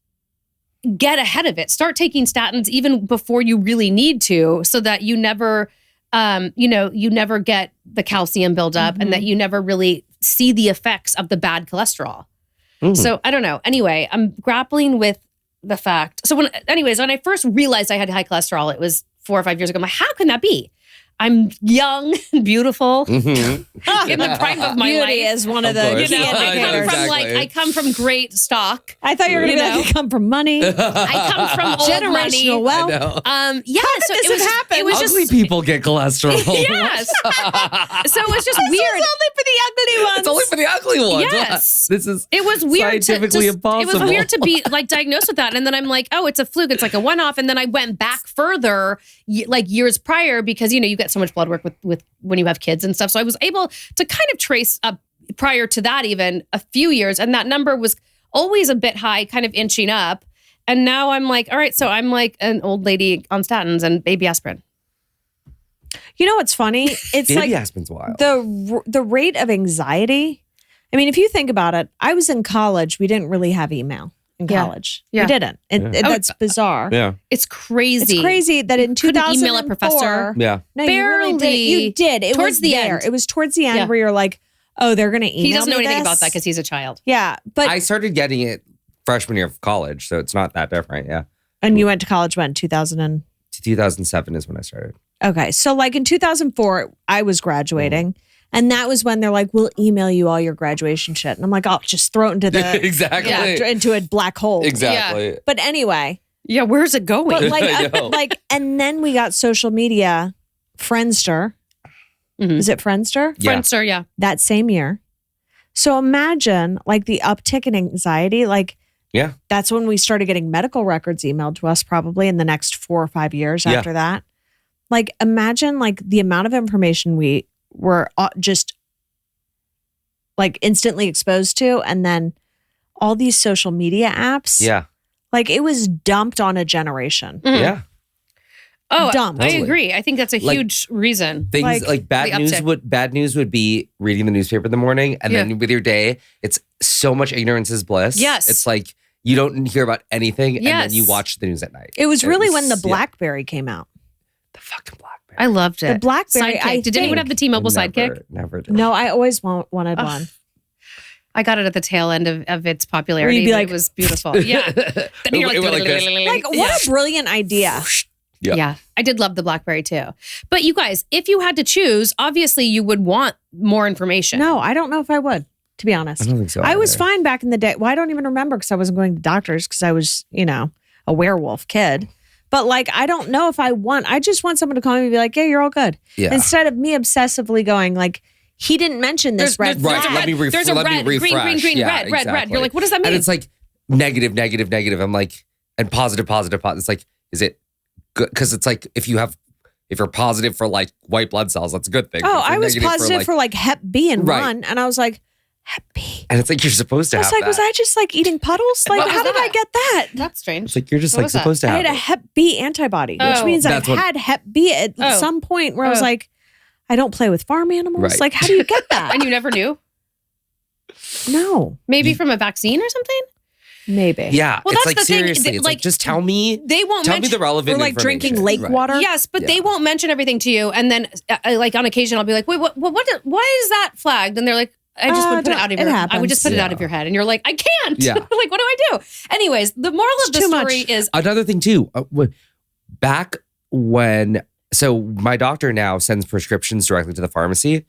get ahead of it. Start taking statins even before you really need to, so that you never, you never get the calcium buildup and that you never really see the effects of the bad cholesterol. So I don't know. Anyway, I'm grappling with the fact. So when I first realized I had high cholesterol, it was 4 or 5 years ago. I'm like, how can that be? I'm young, beautiful, in the prime of my life. Beauty is one of the key indicators. I come from great stock. I thought you were going to be like, I come from money. I come from old generational money. wealth. How did this happen? It was ugly people get cholesterol. Yes. So it was just weird. It's only for the ugly ones. It's only for the ugly ones. Yes. It was weird scientifically impossible. It was weird to be like diagnosed with that. And then I'm like, oh, it's a fluke. It's like a one-off. And then I went back further, like years prior, because, you get so much blood work with when you have kids and stuff. So I was able to kind of trace up prior to that, even a few years. And that number was always a bit high, kind of inching up. And now I'm like, all right, so I'm like an old lady on statins and baby aspirin. You know what's funny? It's baby like aspirin's wild. The rate of anxiety. I mean, if you think about it, I was in college. We didn't really have email in college. Yeah. We didn't. That's bizarre. Yeah. It's crazy. It's crazy that in 2004. Email a professor. Yeah. No, barely. You really did. You did. It towards was the there. end. It was towards the end where you're like, oh, they're going to email me. He doesn't know anything this? about that because he's a child. Yeah. But I started getting it freshman year of college, so it's not that different. Yeah. And you went to college when? 2007 is when I started. Okay. So like in 2004, I was graduating. And that was when they're like, we'll email you all your graduation shit. And I'm like, oh, just throw it into the into a black hole. Exactly. Yeah. But anyway. Yeah, where's it going? But and then we got social media, Friendster. Is it Friendster? Yeah. Friendster, yeah. That same year. So imagine like the uptick in anxiety. Like, that's when we started getting medical records emailed to us probably in the next 4 or 5 years after that. Like, imagine like the amount of information we were just like instantly exposed to, and then all these social media apps. Yeah. Like it was dumped on a generation. Yeah. Oh, dumped. I agree. I think that's a huge reason. Things like bad news would be reading the newspaper in the morning, and then with your day, it's so much ignorance is bliss. Yes. It's like you don't hear about anything, and then you watch the news at night. It was really when the BlackBerry came out. The fucking BlackBerry. I loved it. The BlackBerry. Did anyone have the T-Mobile Sidekick? Never did. No, I always wanted one. I got it at the tail end of its popularity. You'd be like, it was beautiful. Yeah. Then you're like what a brilliant idea. Yeah. I did love the BlackBerry too. But you guys, if you had to choose, obviously you would want more information. No, I don't know if I would. to be honest. I don't think so. I was either. fine back in the day. Well, I don't even remember because I wasn't going to doctors because I was, a werewolf kid. But like, I don't know if I just want someone to call me and be like, yeah, you're all good. Yeah. Instead of me obsessively going like, he didn't mention this red flag. Right, let me There's a red, green, red. exactly. You're like, what does that mean? And it's like negative. I'm like, and positive. It's like, is it good? Because it's like, if you're positive for like white blood cells, that's a good thing. Oh, I was positive for like Hep B and Right. 1. And I was like, Hep B. And it's like, you're supposed to I have was like, that. was I just like eating puddles? Like, What how was did that? I get that? That's strange. It's like, you're just What like was that? supposed to I have had a it. Hep B antibody, which Oh. means I've That's what- had Hep B at some point where I was like, I don't play with farm animals. Right. Like, how do you get that? And you never knew? No, Maybe from a vaccine or something? maybe. Yeah. Well, it's that's like, the thing. seriously, it's like, Like, just tell me They won't me mention the relevant Or like drinking information. lake Right. water. Yes, but they Yeah. won't mention everything to you. And then, like on occasion, I'll be like, "Wait, why is that flagged?" And they're like, "I just would put it out of it your. I happens. would just put it out of Yeah. your head." And you're like, "I can't. Yeah. Like, what do I do?" Anyways, the moral of the too story much. is, Another thing too, back when, so my doctor now sends prescriptions directly to the pharmacy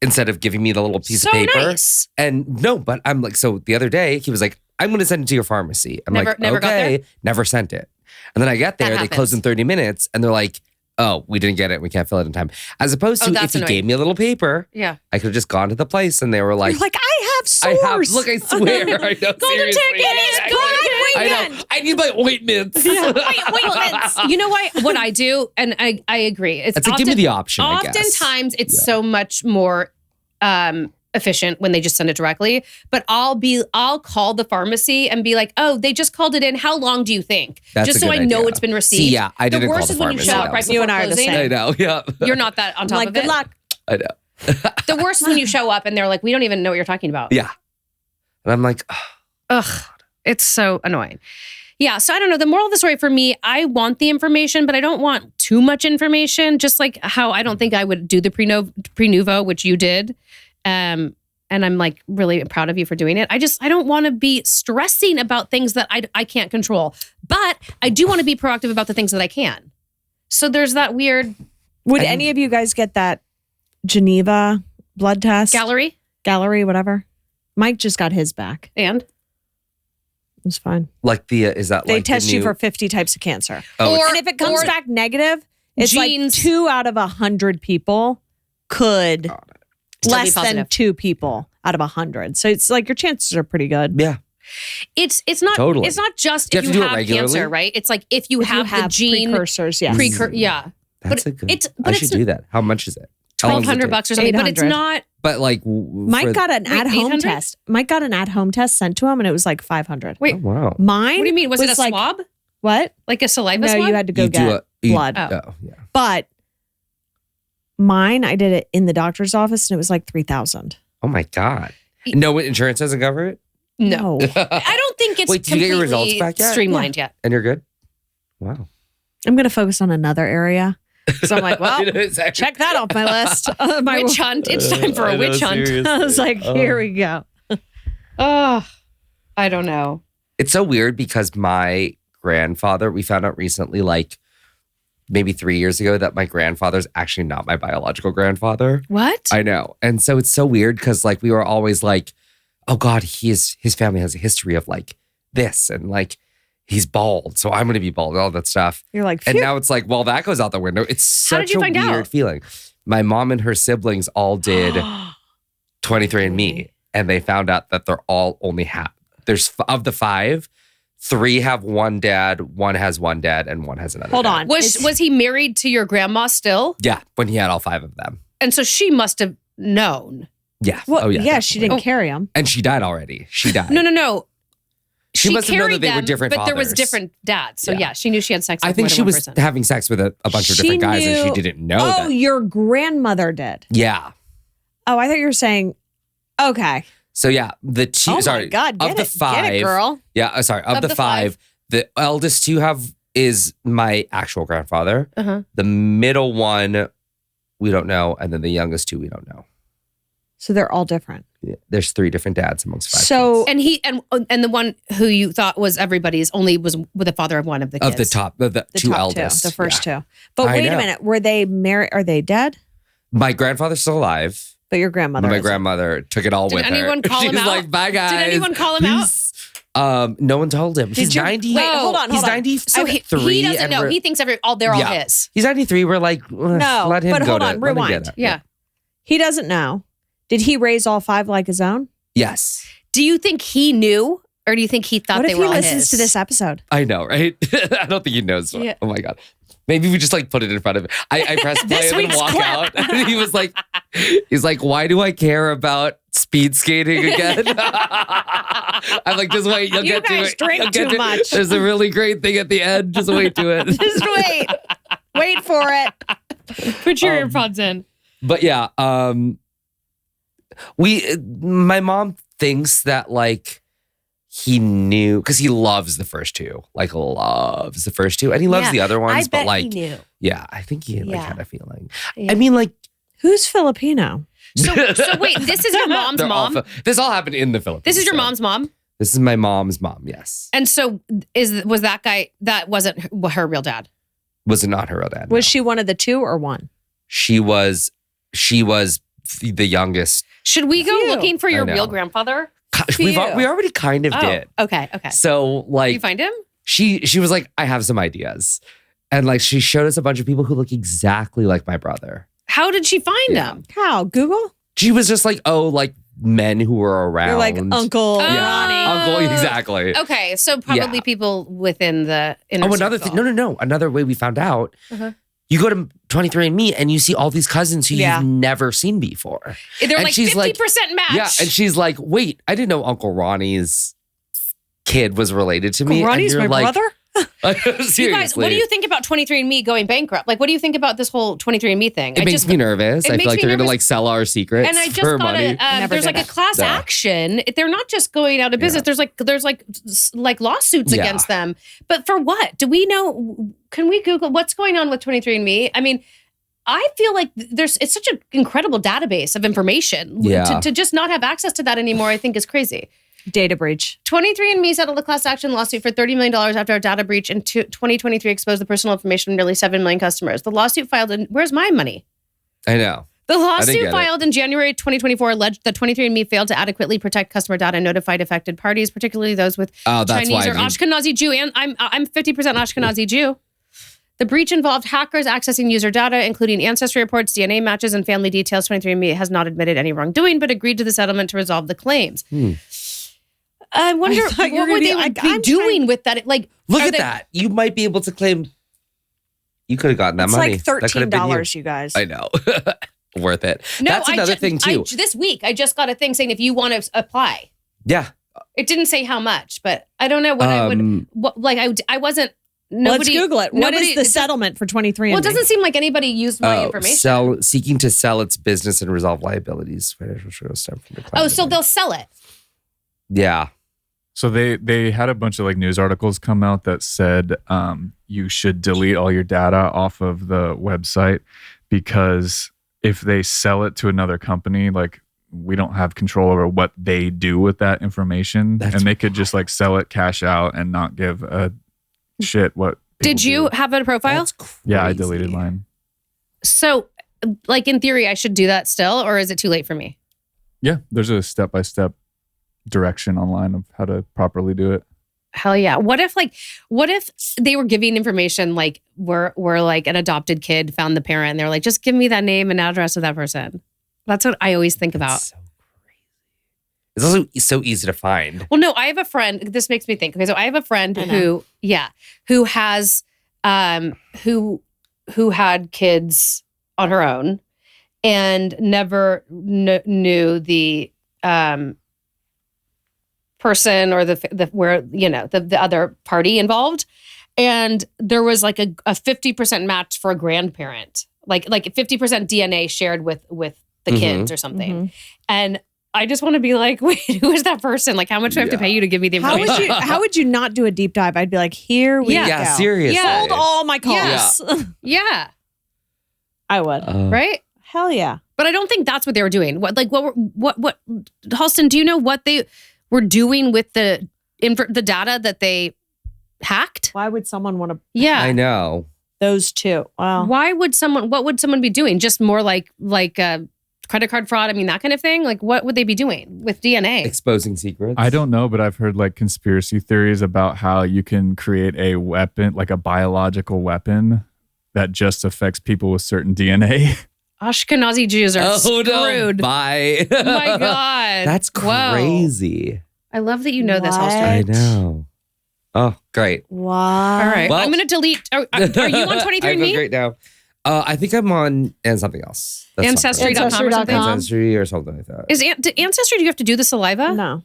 instead of giving me the little piece so of paper. nice. And no, but I'm like, so the other day he was like, I'm going to send it to your pharmacy. I'm Never- like, never got okay, never sent it. And then I get there, That they close happens. in 30 minutes and they're like, oh, we didn't get it. We can't fill it in time. As opposed Oh, to that's if you annoying. gave me a little paper, Yeah. I could have just gone to the place and they were like, You're like, I have sores. look, I swear. I know, Golden seriously. ticket is I gone. know. I need my ointments. Wait, you know what I do, and I agree. It's like, give me the option, I guess. Oftentimes, it's so much more efficient when they just send it directly. But I'll call the pharmacy and be like, "Oh, they just called it in. How long do you think?" That's just a so good I know idea. it's been received. See, yeah, I didn't The call worst the is when you pharmacy. show That up right was- before You and I are the closing. same. I know, yeah. You're not that on top like, of good it. luck. I know. The worst is when you show up and they're like, "We don't even know what you're talking about." Yeah. And I'm like, oh, Ugh, it's so annoying. Yeah, so I don't know. The moral of the story for me, I want the information, but I don't want too much information. Just like how I don't think I would do the pre-nuvo, which you did. And I'm like really proud of you for doing it. I don't want to be stressing about things that I can't control. But I do want to be proactive about the things that I can. So there's that weird Would any of you guys get that Geneva blood test? gallery. Whatever. Mike just got his back. And It was fine. like is that They like test the you new, for 50 types of cancer. oh, Or- And if it comes or back negative, it's genes- like 2 out of 100 people could Still be less than positive. 2 people out of 100. So it's like your chances are pretty good. yeah. it's not Totally. it's not just Do you if have to you do it have regularly? cancer, right? It's like if you If have the gene precursors, yes. yeah. That's But a good. it's- I but should it's- do that. How much is it? How long does it take? $1,200 or something, but it's 800. not. But like, Mike got an Wait, at-home 800? test. Mike got an at-home test sent to him, and it was like 500. Wait, Oh, wow. Mine. what do you mean? Was it a like, swab? What? Like a saliva No, swab? you had to go You do get you- blood. Oh, yeah. But mine, I did it in the doctor's office, and it was like 3,000. Oh my god. No, insurance doesn't cover it, No. I don't think it's Wait, did you get your results completely back yet? streamlined yet. and you're good. Wow. I'm going to focus on another area. So I'm like, well, Exactly. check that off my list. My Witch hunt. It's time for a I know, witch hunt. seriously. I was like, here we go. Oh, I don't know. It's so weird because my grandfather, we found out recently, like maybe 3 years ago, that my grandfather's actually not my biological grandfather. What? I know. And so it's so weird because like we were always like, oh God, his family has a history of like this and like he's bald. So I'm going to be bald and all that stuff. You're like, And phew. now it's like, well, that goes out the window. It's How did such you a find weird out? feeling. My mom and her siblings all did 23andMe and they found out that they're all only half. There's of the 5, 3 have one dad, 1 has one dad, and 1 has another Hold dad. on. Was he married to your grandma still? Yeah, when he had all 5 of them. And so she must have known. Yeah. Well, oh, yeah. yeah, she definitely. didn't carry him. And she died already. She died. No. She must have known carried that they were them, different but there was fathers. different dads. So Yeah. yeah, she knew she had sex with I think more she than one was person. having sex with a bunch of She different guys and she knew- didn't know Oh, that. your grandmother did. Yeah. Oh, I thought you were saying, okay. So yeah, the 2, Oh sorry, my God, get of the it. 5, Get it, girl. yeah, sorry, of the the 5, the eldest 2 is my actual grandfather. Uh-huh. The middle one, we don't know, and then the youngest 2, we don't know. So they're all different. Yeah, there's 3 different dads amongst 5. So kids. And the one who you thought was everybody's only was with the father of one of the kids. Of the top, the the 2 top eldest, two, the first yeah. 2. But I wait know. a minute. Were they married? Are they dead? My grandfather's still alive. But your grandmother. My grandmother took it all with her. Did anyone call him out? She's like, bye guys. Did anyone call him out? No one told him. He's 90. Wait, hold on. He's 93. So he doesn't know. He thinks they're all his. He's 93. We're like, no, let him but go hold to on, rewind. Yeah. He doesn't know. Did he raise all 5 like his own? Yes. Do you think he knew, or do you think he thought what they if were he all listens his? to this episode? I know, right? I don't think he knows. Yeah. Oh my God. Maybe we just like put it in front of him. I press play and then walk out. And he was like, why do I care about speed skating again? I'm like, just wait, you'll You get to guys it. drink too much. There's a really great thing at the end. Just wait to it. Just wait. Wait for it. Put your earpods in. But yeah, my mom thinks that like he knew because he loves the first two, and he loves the other ones. I bet but like, he knew. yeah, I think he had a feeling. Yeah. I mean, like, Who's Filipino? So wait, this is your mom's mom? This all happened in the Philippines. This is your mom's mom? This is my mom's mom. Yes. And so was that guy, that wasn't her real dad? Was it not her real dad? Was she one of the 2 or 1? She was the youngest. Should we go looking for your I know. real grandfather? We already kind of did. Okay. So like, Did you find him? She was like, I have some ideas. And like, she showed us a bunch of people who look exactly like my brother. How did she find him? How? Google? She was just like, men who were around. You're like Uncle Yeah. Ronnie. Uncle, exactly. Okay, so probably people within the inner another circle. thing. No. Another way we found out, Uh-huh. you go to 23andMe and you see all these cousins who you've never seen before. They're And like she's 50% match. Yeah, and she's like, wait, I didn't know Uncle Ronnie's kid was related to me. Uncle Ronnie's and my you're brother? Seriously. You guys, what do you think about 23andMe going bankrupt? Like, what do you think about this whole 23andMe thing? It makes me nervous. I feel like they're going to like sell our secrets and I just for got money. there's like a class action. They're not just going out of business. There's like lawsuits against them. But for what? Do we know? Can we Google what's going on with 23andMe? I mean, I feel like it's such an incredible database of information. Yeah. To just not have access to that anymore, I think is crazy. Data breach. 23andMe settled a class action lawsuit for $30 million after a data breach in 2023 exposed the personal information of nearly 7 million customers. The lawsuit filed in, where's my money? I know. The lawsuit filed in January 2024 alleged that 23andMe failed to adequately protect customer data and notified affected parties, particularly those with Chinese or Ashkenazi Jew. And I'm 50% Ashkenazi Jew. The breach involved hackers accessing user data, including ancestry reports, DNA matches, and family details. 23andMe has not admitted any wrongdoing, but agreed to the settlement to resolve the claims. I wonder what would they be doing with that? Like, look at that. You might be able to claim. You could have gotten that money. It's like $13, you guys. I know. Worth it. No, that's another thing too. This week, I just got a thing saying if you want to apply. Yeah. It didn't say how much, but I don't know what I would. I wasn't. Let's Google it. What is the settlement for 23andMe? Well, it doesn't seem like anybody used my information. Seeking to sell its business and resolve liabilities. Financial stem from the so they'll sell it. Yeah. So they had a bunch of like news articles come out that said you should delete all your data off of the website because if they sell it to another company, like we don't have control over what they do with that information, and they could just like sell it, cash out, and not give a shit what. Did you have a profile? Yeah, I deleted mine. So, like in theory, I should do that still, or is it too late for me? Yeah, there's a step-by-step direction online of how to properly do it. Hell yeah. What if they were giving information like we're like an adopted kid found the parent and they're like, just give me that name and address of that person. That's what I always think about. So crazy. It's also so easy to find. Well, no, I have a friend. This makes me think. Okay, so I have a friend who has who had kids on her own and never knew the person or the other party involved, and there was like a 50% match for a grandparent, like 50% DNA shared with the kids or something, and I just want to be like, wait, who is that person? Like, how much do I have to pay you to give me the information? How would you not do a deep dive? I'd be like, here we go. Yeah, seriously. Hold all my calls. Yeah, I would. Right? Hell yeah. But I don't think that's what they were doing. What Halston, do you know what they were doing with the data that they hacked? Why would someone want to? Yeah, I know. Those two. Wow. What would someone be doing? Just more like credit card fraud? I mean, that kind of thing. Like, what would they be doing with DNA? Exposing secrets. I don't know, but I've heard like conspiracy theories about how you can create a weapon, like a biological weapon that just affects people with certain DNA. Ashkenazi Jews are screwed. No, bye. Oh my God. That's crazy. I love that you know this, What? Halston. I know. Oh, great. Wow. All right. Well- I'm going to delete. Are you on I feel 23andMe? great now. I think I'm on and something else. That's not great. Ancestry.com or something? Ancestry or something like that. Is Ancestry, do you have to do the saliva? No.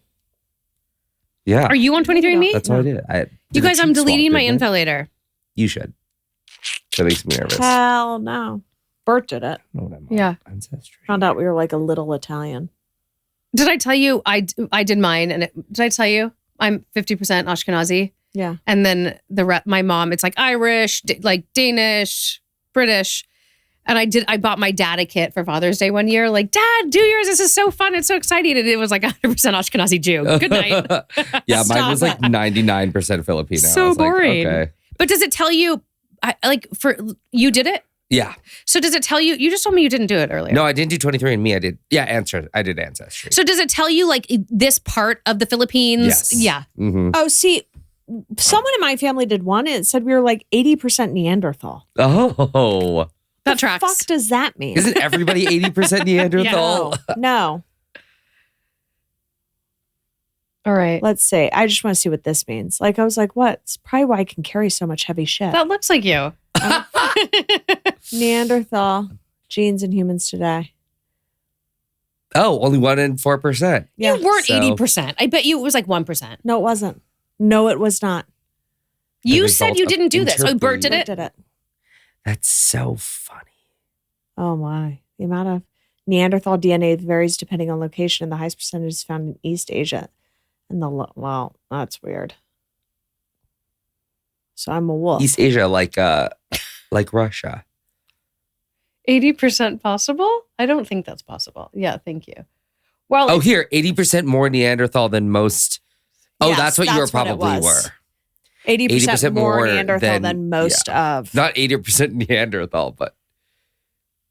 Yeah. Are you on 23andMe? That's what I did. You guys, I'm deleting my info later. You should. That makes me nervous. Hell no. Bert did it. I know what I'm on. Yeah. Ancestry. Found out we were like a little Italian. Did I tell you I did mine? And did I tell you I'm 50% Ashkenazi? Yeah. And then my mom, it's like Irish, like Danish, British. And I bought my dad a kit for Father's Day one year. Like, Dad, do yours. This is so fun. It's so exciting. And it was like 100% Ashkenazi Jew. Good night. Yeah, mine was like 99% Filipino. So I was like, boring. okay. But does it tell you, you did it? Yeah. So does it tell you, you just told me you didn't do it earlier. No, I didn't do 23andMe. I did. Yeah, I did Ancestry. So does it tell you like this part of the Philippines? Yes. Yeah. Mm-hmm. Oh, see, someone in my family did one and it said we were like 80% Neanderthal. Oh. That The tracks. fuck does that mean? Isn't everybody 80% Neanderthal? No. All right. Let's see. I just want to see what this means. Like, I was like, what? It's probably why I can carry so much heavy shit. That looks like you. Neanderthal genes in humans today. Oh, only 1 in 4%. Yeah. You weren't So- 80%. I bet you it was like 1%. No, it wasn't. No, it was not. You result said you of didn't do this. Oh, Bert did Bert it? did it. That's so funny. Oh my. The amount of Neanderthal DNA varies depending on location, and the highest percentage is found in East Asia. And well, that's weird. So I'm a wolf. East Asia, like Russia. 80% possible? I don't think that's possible. Yeah, thank you. Well, Oh, here, 80% more Neanderthal than most. Oh, Yes, that's what you that's what it probably was. were. 80% more more Neanderthal than- than most of. Not 80% Neanderthal, but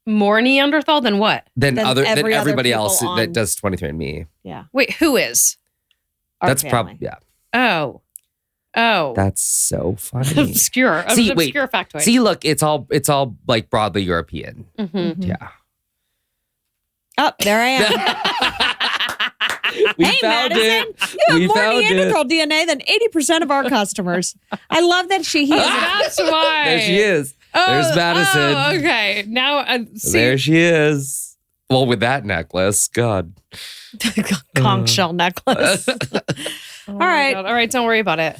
more Neanderthal than what? than Than everybody people else on- that does 23andMe. Yeah. Wait, who is? Our That's family. probably Oh. That's so funny. Obscure. See, An wait. obscure factoid. See, look, it's all like broadly European. Mhm. Mhm. Yeah. Oh, there I am. We Hey, found Madison, it. you We have more found it. Neanderthal DNA than 80% of our customers. I love that he has That's why. There she is. There's Madison. Oh, okay. Now, see, There she is. Well, with that necklace, God. a conch shell necklace. Oh All my right. God. All right. Don't worry about it.